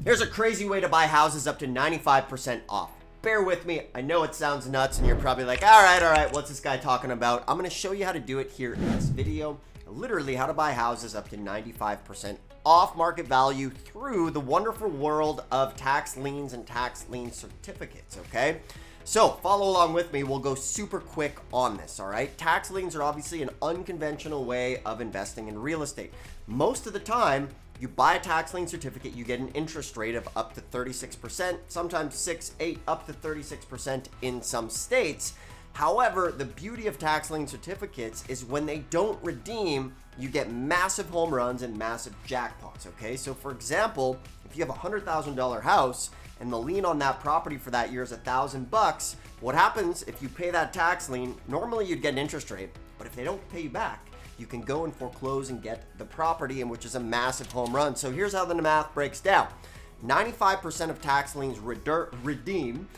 Here's a crazy way to buy houses up to 95% off. Bear with me, I know it sounds nuts and you're probably like, all right, what's this guy talking about? I'm gonna show you how to do it here in this video. Literally how to buy houses up to 95% off market value through the wonderful world of tax liens and tax lien certificates, okay? So follow along with me, we'll go super quick on this, all right? Tax liens are obviously an unconventional way of investing in real estate. Most of the time, you buy a tax lien certificate, you get an interest rate of up to 36%, sometimes 6, 8, up to 36% in some states. However, the beauty of tax lien certificates is when they don't redeem, you get massive home runs and massive jackpots, okay? So for example, if you have a $100,000 house and the lien on that property for that year is $1,000, what happens if you pay that tax lien? Normally you'd get an interest rate, but if they don't pay you back, you can go and foreclose and get the property, and which is a massive home run. So here's how the math breaks down. 95% of tax liens redeem,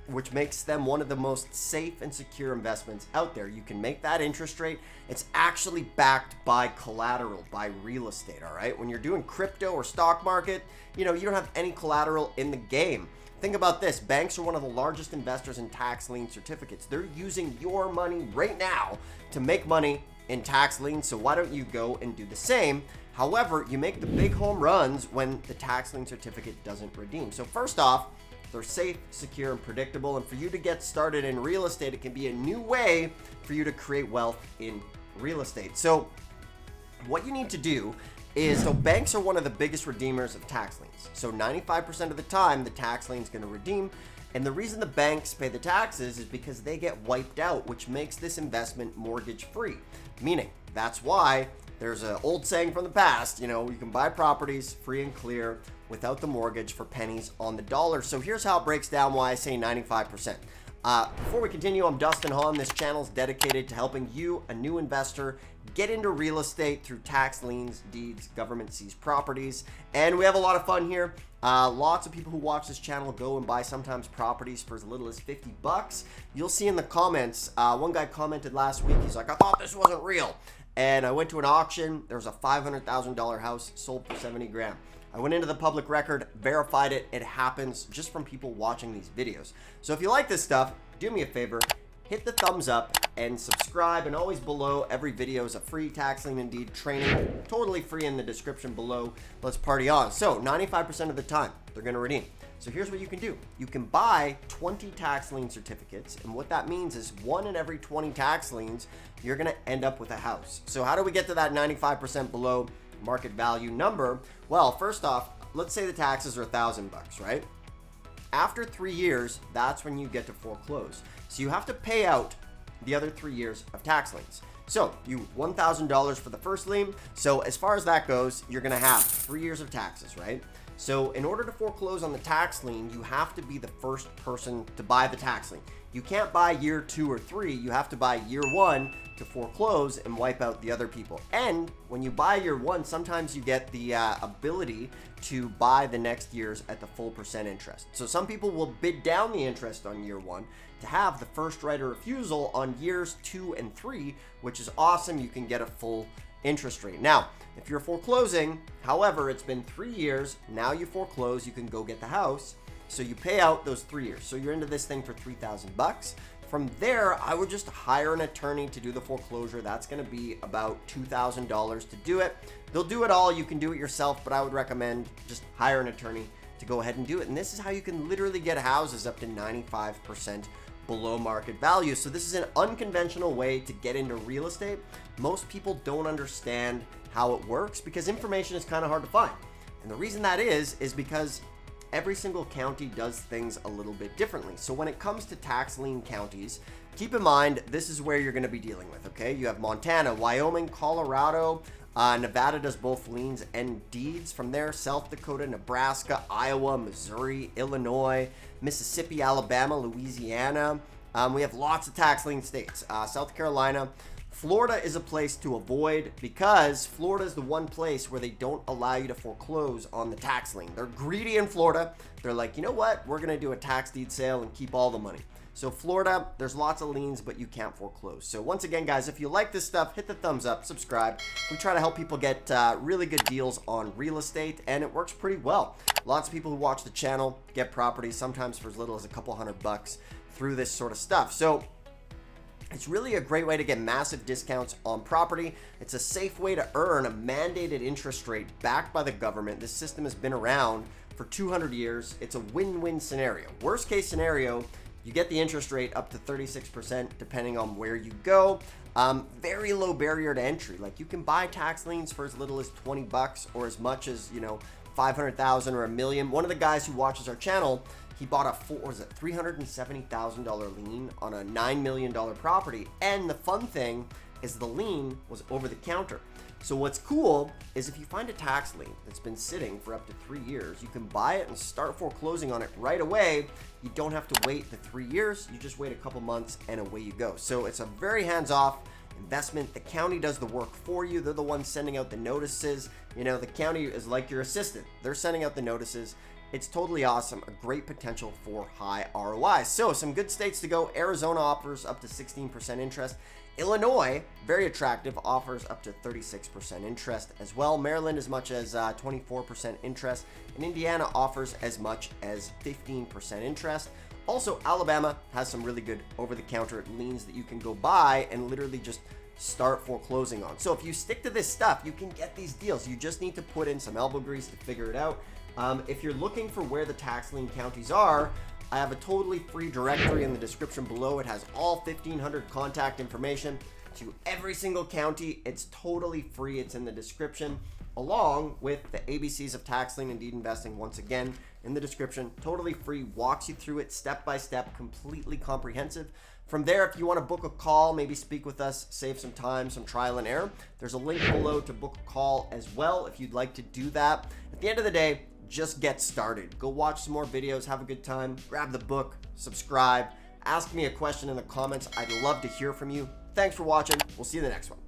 which makes them one of the most safe and secure investments out there. You can make that interest rate. It's actually backed by collateral, by real estate, all right? When you're doing crypto or stock market, you don't have any collateral in the game. Think about this. Banks are one of the largest investors in tax lien certificates. They're using your money right now to make money in tax liens, so why don't you go and do the same? However, you make the big home runs when the tax lien certificate doesn't redeem. So first off, they're safe, secure, and predictable, and for you to get started in real estate, it can be a new way for you to create wealth in real estate. So what you need to do is, so banks are one of the biggest redeemers of tax liens. So 95% of the time, the tax lien is going to redeem. And the reason the banks pay the taxes is because they get wiped out, which makes this investment mortgage free. Meaning, that's why there's an old saying from the past, you can buy properties free and clear without the mortgage for pennies on the dollar. So here's how it breaks down why I say 95%. Before we continue, I'm Dustin Hahn. This channel is dedicated to helping you, a new investor, get into real estate through tax liens, deeds, government seized properties, and we have a lot of fun here. Lots of people who watch this channel go and buy sometimes properties for as little as $50. You'll see in the comments, one guy commented last week, he's like, I thought this wasn't real. And I went to an auction, there was a $500,000 house sold for 70 grand. I went into the public record, verified it. It happens just from people watching these videos. So if you like this stuff, do me a favor, hit the thumbs up and subscribe. And always below every video is a free tax lien and deed training, totally free in the description below. Let's party on. So 95% of the time, they're going to redeem. So here's what you can do. You can buy 20 tax lien certificates. And what that means is 1 in every 20 tax liens, you're going to end up with a house. So how do we get to that 95% below market value number? Well, first off, let's say the taxes are $1,000, right? After 3 years, that's when you get to foreclose. So you have to pay out the other 3 years of tax liens. So you $1,000 for the first lien. So as far as that goes, you're gonna have 3 years of taxes, right? So in order to foreclose on the tax lien, you have to be the first person to buy the tax lien. You can't buy year 2 or 3, you have to buy year 1 to foreclose and wipe out the other people. And when you buy year 1, sometimes you get the ability to buy the next years at the full percent interest. So some people will bid down the interest on year 1 to have the first right of refusal on years 2 and 3, which is awesome. You can get a full interest rate. Now, if you're foreclosing, however, it's been 3 years, now you foreclose, you can go get the house. So you pay out those 3 years. So you're into this thing for $3,000. From there, I would just hire an attorney to do the foreclosure. That's going to be about $2,000 to do it. They'll do it all. You can do it yourself, but I would recommend just hire an attorney to go ahead and do it. And this is how you can literally get houses up to 95% below market value. So this is an unconventional way to get into real estate. Most people don't understand how it works because information is kind of hard to find. And the reason that is because every single county does things a little bit differently. So when it comes to tax lien counties, keep in mind, this is where you're going to be dealing with, okay? You have Montana, Wyoming, Colorado, Nevada does both liens and deeds. From there, South Dakota, Nebraska, Iowa, Missouri, Illinois, Mississippi, Alabama, Louisiana. We have lots of tax lien states. South Carolina. Florida is a place to avoid because Florida is the one place where they don't allow you to foreclose on the tax lien. They're greedy in Florida. They're like, you know what? We're going to do a tax deed sale and keep all the money. So Florida, there's lots of liens, but you can't foreclose. So once again, guys, if you like this stuff, hit the thumbs up, subscribe. We try to help people get really good deals on real estate, and it works pretty well. Lots of people who watch the channel get properties, sometimes for as little as a couple $100 through this sort of stuff. So it's really a great way to get massive discounts on property. It's a safe way to earn a mandated interest rate backed by the government. This system has been around for 200 years. It's a win-win scenario. Worst case scenario, you get the interest rate up to 36% depending on where you go. Very low barrier to entry. Like, you can buy tax liens for as little as 20 bucks or as much as, you know, 500,000 or $1 million. One of the guys who watches our channel, he bought a $370,000 lien on a $9 million property. And the fun thing is the lien was over the counter. So what's cool is if you find a tax lien that's been sitting for up to 3 years, you can buy it and start foreclosing on it right away. You don't have to wait the 3 years. You just wait a couple months and away you go. So it's a very hands-off investment. The county does the work for you. They're the ones sending out the notices. You know, the county is like your assistant. They're sending out the notices. It's totally awesome. A great potential for high ROI. So some good states to go. Arizona offers up to 16% interest. Illinois, very attractive, offers up to 36% interest as well. Maryland as much as 24% interest. And Indiana offers as much as 15% interest. Also, Alabama has some really good over-the-counter liens that you can go buy and literally just start foreclosing on. So if you stick to this stuff, you can get these deals. You just need to put in some elbow grease to figure it out. If you're looking for where the tax lien counties are, I have a totally free directory in the description below. It has all 1,500 contact information to every single county. It's totally free. It's in the description, along with the ABCs of tax lien and deed investing, once again in the description. Totally free, walks you through it step by step, completely comprehensive. From there, if you want to book a call, maybe speak with us, save some time, some trial and error, there's a link below to book a call as well if you'd like to do that. At the end of the day, just get started. Go watch some more videos, have a good time, grab the book, subscribe, ask me a question in the comments. I'd love to hear from you. Thanks for watching. We'll see you in the next one.